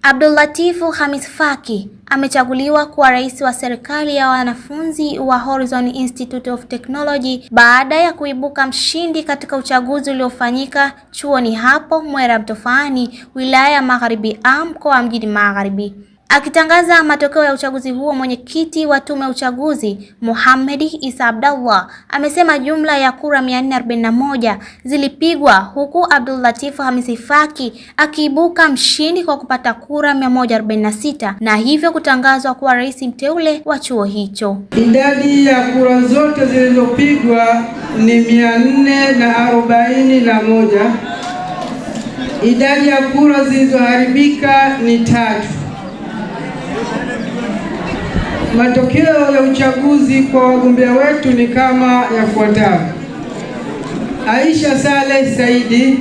Abdulatif Khamis Faki amechaguliwa kuwa rais wa serikali ya wanafunzi wa Horizon Institute of Technology baada ya kuibuka mshindi katika uchaguzi uliofanyika chuoni hapo Mwera Mtofani, wilaya ya Magharibi A, mkoa wa Mjini Magharibi. Akitangaza matokeo ya uchaguzi huo, mwenyekiti wa tume ya uchaguzi Mohamed Isa Abdallah amesema jumla ya kura 441 zilipigwa, huku Abdulatif Khamis Faki akiibuka mshindi kwa kupata kura 146 na hivyo kutangazwa kuwa rais mteule wa chuo hicho. Idadi ya kura zote zilizopigwa ni 441. Idadi ya kura zilizoharibika ni 3. Matokeo ya uchaguzi kwa wagombea wetu ni kama yafuatavyo. Aisha Saleh Saidi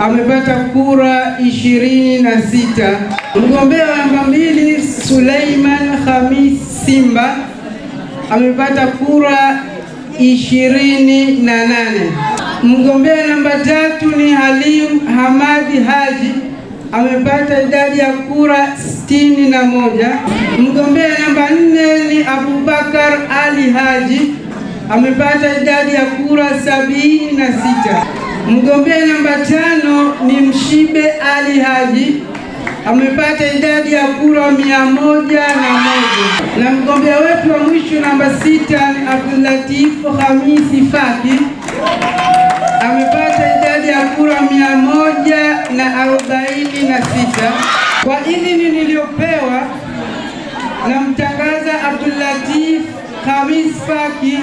amepata kura 26. Mgombea namba 2 Suleiman Khamis Simba amepata kura 28. Mgombea namba 3 ni Halim Hamadi Haji amepata idadi ya kura 61. Mgombea namba 4 ni Abubakar Ali Haji amepata idadi ya kura 76. Mgombea namba 5 ni Mshibe Ali Haji amepata idadi ya kura 101. Na mgombea wetu wa mwisho namba 6 ni Abdulatif Khamis Faki amepata idadi ya kura 146. Kwa idhini niliyopewa, namtangaza Abdulatif Khamis Faki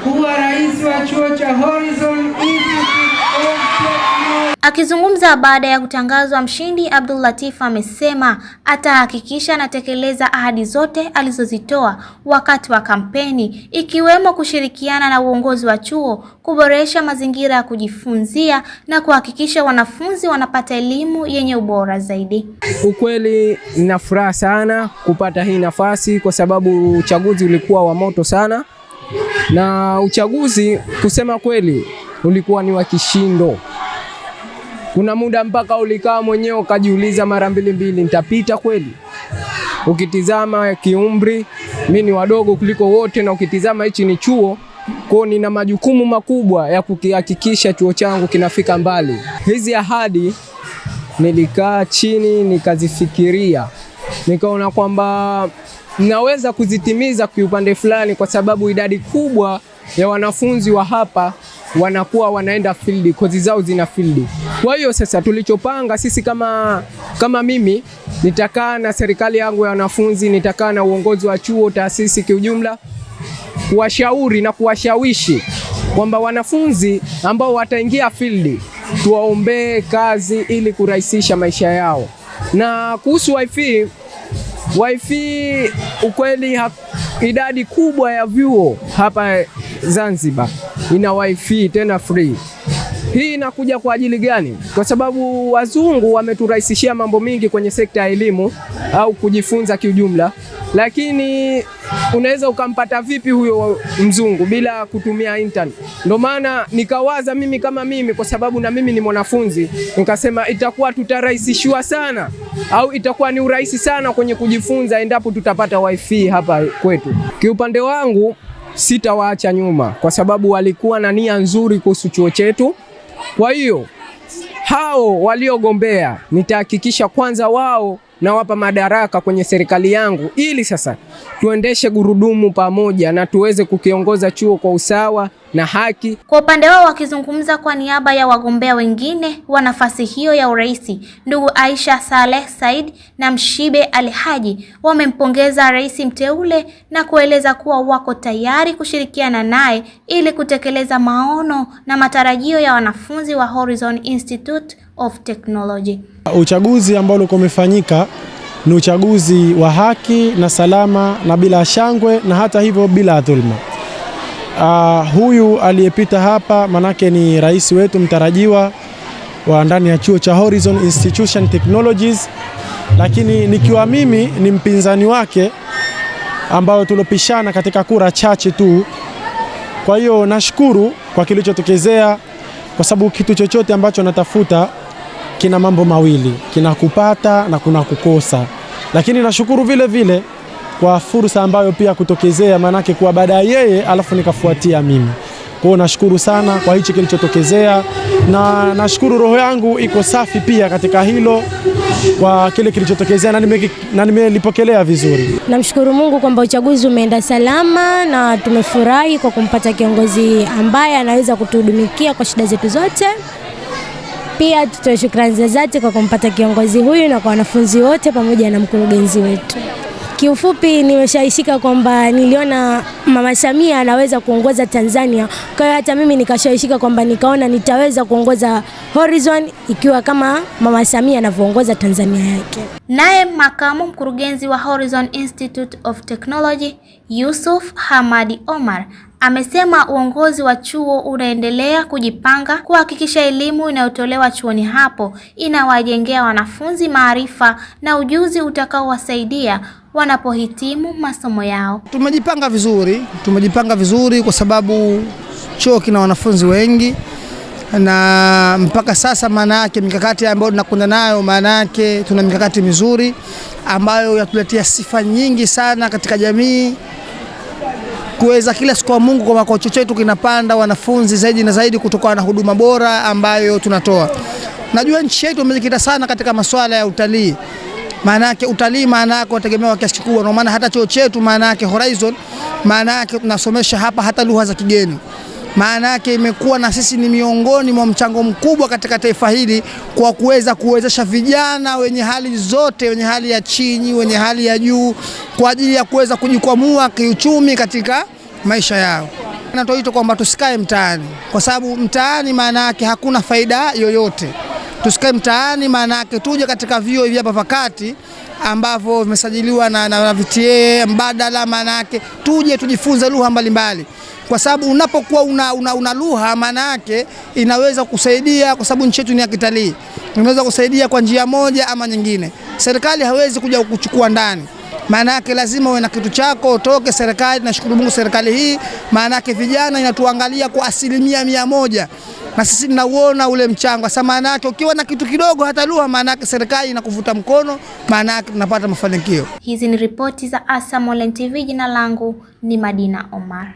kuwa rais wa chuo cha Horizon Institute of Technology. Akizungumza baada ya kutangazwa mshindi, Abdulatif amesema atahakikisha anatekeleza ahadi zote alizozitoa wakati wa kampeni, ikiwemo kushirikiana na uongozi wa chuo kuboresha mazingira ya kujifunzia na kuhakikisha wanafunzi wanapata elimu yenye ubora zaidi. Ukweli nina furaha sana kupata hii nafasi kwa sababu uchaguzi ulikuwa wa moto sana, na uchaguzi kusema kweli ulikuwa ni wa kishindo. Kuna muda mpaka ulikaa mwenyewe ukajiuliza mara mbili nitapita kweli? Ukitizama kiumri mimi ni wadogo kuliko wote, na ukitizama hichi ni chuo, kwa nina majukumu makubwa ya kukihakikisha chuo changu kinafika mbali. Hizi ahadi nilikaa chini nikazifikiria, nikaona kwamba naweza kuzitimiza kwa upande fulani, kwa sababu idadi kubwa ya wanafunzi wa hapa wanakuwa wanaenda field, kozi zao zina field. Kwa hiyo sasa tulichopanga sisi kama mimi nitakaa na serikali yangu ya wanafunzi, nitakaa na uongozi wa chuo, taasisi kiujumla, kuwashauri na kuwashawishi kwamba wanafunzi ambao wataingia field tuwaombee kazi ili kurahisisha maisha yao. Na kuhusu wifi ukweli idadi kubwa ya vyuo hapa Zanzibar ina wifi tena free. Hii inakuja kwa ajili gani? Kwa sababu wazungu wameturahisishia mambo mingi kwenye sekta ya elimu au kujifunza kiujumla, lakini unaweza ukampata vipi huyo mzungu bila kutumia internet? Ndio maana nikawaza mimi kama mimi, kwa sababu na mimi ni mwanafunzi, nikasema itakuwa tutarahisishwa sana au itakuwa ni urahisi sana kwenye kujifunza endapo tutapata wifi hapa kwetu. Kiupande wangu sitawaacha nyuma, kwa sababu walikuwa na nia nzuri kuhusu chuo chetu. Kwa hiyo hao waliogombea nitahakikisha kwanza wao nawapa madaraka kwenye serikali yangu, ili sasa tuendeshe gurudumu pamoja na tuweze kukiongoza chuo kwa usawa na haki. Kwa upande wao, wakizungumza kwa niaba ya wagombea wengine wa nafasi hiyo ya urais, ndugu Aisha Saleh Said na Mshibe Ali Haji wamempongeza rais mteule na kueleza kuwa wako tayari kushirikiana naye ili kutekeleza maono na matarajio ya wanafunzi wa Horizon Institute of Technology. Uchaguzi ambao ulikuwa umefanyika ni uchaguzi wa haki na salama na bila shangwe, na hata hivyo bila dhulma. Huyu aliyepita hapa manake ni rais wetu mtarajiwa wa ndani ya chuo cha Horizon Institution Technologies, lakini nikiwa mimi ni mpinzani wake ambao tulopishana katika kura chache tu. Kwa hiyo nashukuru kwa kilichotokezea, kwa sababu kitu chochote ambacho natafuta kina mambo mawili, kina kupata na kuna kukosa. Lakini nashukuru vile vile kwa fursa ambayo pia kutokezea, manake kwa baada yeye alafu nikafuatia mimi. Kwa hiyo nashukuru sana kwa hichi kilichotokezea, na nashukuru roho yangu iko safi pia katika hilo, kwa kile kilichotokezea, na nimelipokelea vizuri. Namshukuru Mungu kwamba uchaguzi umeenda salama na tumefurahi kwa kumpata kiongozi ambaye anaweza kutuhudumikia kwa shida zetu zote. Pia tutoe shukrani za dhati kwa kumpata kiongozi huyu na kwa wanafunzi wote pamoja na mkurugenzi wetu. Kiufupi nimeshawishika kwamba niliona Mama Samia anaweza kuongoza Tanzania. Kwa hiyo hata mimi nikashawishika kwamba nikaona nitaweza kuongoza Horizon ikiwa kama Mama Samia anavyoongoza Tanzania yake. Naye makamu mkurugenzi wa Horizon Institute of Technology, Yusuf Hamadi Omar, amesema uongozi wa chuo unaendelea kujipanga kuhakikisha elimu inayotolewa chuoni hapo inawajengea wanafunzi maarifa na ujuzi utakaowasaidia wanapohitimu masomo yao. Tumejipanga vizuri kwa sababu chuo kina wanafunzi wengi, na mpaka sasa maana yake mikakati ambayo tunakwenda nayo, maana yake tuna mikakati mizuri ambayo yatuletea sifa nyingi sana katika jamii, kuweza kila siku wa Mungu kwa chuo chetu kinapanda wanafunzi zaidi na zaidi kutokana na huduma bora ambayo tunatoa. Najua nchi yetu imejikita sana katika masuala ya utalii. Maana yake utalii maana yake unategemea kiasi kikubwa, na maana hata chuo chetu maana yake Horizon maana yake tunasomesha hapa hata lugha za kigeni. Maana yake imekuwa na sisi ni miongoni mwa mchango mkubwa katika taifa hili kwa kuwezesha vijana wenye hali zote, wenye hali ya chini, wenye hali ya juu, kwa ajili ya kuweza kujikwamua kiuchumi katika maisha yao. Natoa kwamba tusikae mtaani, kwa sababu mtaani maana yake hakuna faida yoyote. Tusikae mtaani, maana yake tuje katika vyuo hivi hapa pakati ambavyo vimesajiliwa na VTA mbadala, maana yake tuje tujifunze lugha mbalimbali, kwa sababu unapokuwa una lugha maana yake inaweza kusaidia, kwa sababu nchi yetu ni ya kitalii, inaweza kusaidia kwa njia moja ama nyingine. Serikali hawezi kuja kuchukua ndani, maana yake lazima uwe na kitu chako utoke serikali. Nashukuru Mungu serikali hii maana yake vijana inatuangalia kwa 100%, na sisi tunauona ule mchango. Sasa maana yake ukiwa na kitu kidogo hata lugha, maana yake serikali inakuvuta mkono, maana yake tunapata mafanikio. Hizi ni ripoti za ASAM Online TV. Jina langu ni Madina Omar.